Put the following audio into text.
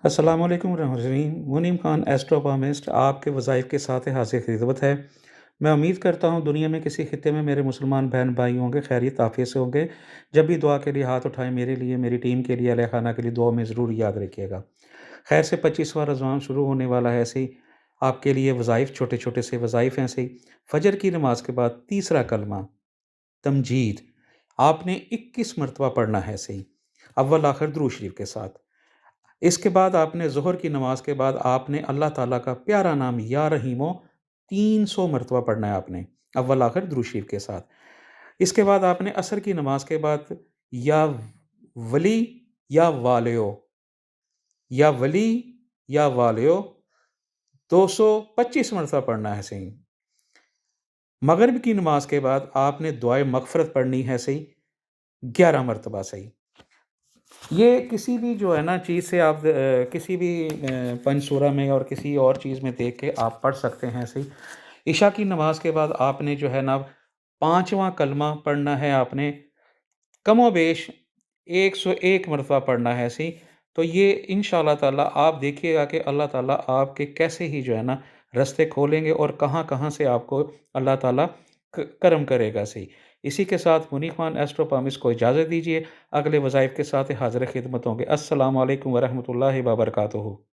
السلام علیکم ورحمۃ اللہ۔ منیم خان ایسٹروپامسٹ آپ کے وظائف کے ساتھ حاضر خدمت ہے۔ میں امید کرتا ہوں دنیا میں کسی خطے میں میرے مسلمان بہن بھائی ہوں گے، خیریت عافیت سے ہوں گے۔ جب بھی دعا کے لیے ہاتھ اٹھائیں، میرے لیے، میری ٹیم کے لیے، اہل خانہ کے لیے دعا میں ضرور یاد رکھیے گا۔ خیر سے 25واں رمضان شروع ہونے والا ہے، ایسے ہی آپ کے لیے وظائف، چھوٹے چھوٹے سے وظائف ہیں۔ ایسے ہی فجر کی نماز کے بعد تیسرا کلمہ تمجید آپ نے 21 مرتبہ پڑھنا ہے، ایسے ہی اول آخر درود شریف کے ساتھ۔ اس کے بعد آپ نے ظہر کی نماز کے بعد آپ نے اللہ تعالیٰ کا پیارا نام یا رحیمو 300 مرتبہ پڑھنا ہے آپ نے، اول آخر درود شریف کے ساتھ۔ اس کے بعد آپ نے عصر کی نماز کے بعد یا ولی یا والیو، یا ولی یا والیو 225 مرتبہ پڑھنا ہے صحیح۔ مغرب کی نماز کے بعد آپ نے دعائے مغفرت پڑھنی ہے صحیح 11 مرتبہ صحیح۔ یہ کسی بھی جو ہے نا چیز سے آپ کسی بھی پنج سورہ میں اور کسی اور چیز میں دیکھ کے آپ پڑھ سکتے ہیں صحیح۔ عشاء کی نماز کے بعد آپ نے جو ہے نا 5واں کلمہ پڑھنا ہے، آپ نے کم و بیش 101 مرتبہ پڑھنا ہے صحیح۔ تو یہ انشاءاللہ تعالیٰ آپ دیکھیے گا کہ اللہ تعالیٰ آپ کے کیسے ہی جو ہے نا رستے کھولیں گے اور کہاں کہاں سے آپ کو اللہ تعالیٰ کرم کرے گا صحیح۔ اسی کے ساتھ منی خان ایسٹروپامس کو اجازت دیجیے، اگلے وظائف کے ساتھ حاضر خدمت ہوں گے۔ السلام علیکم ورحمۃ اللہ وبرکاتہ۔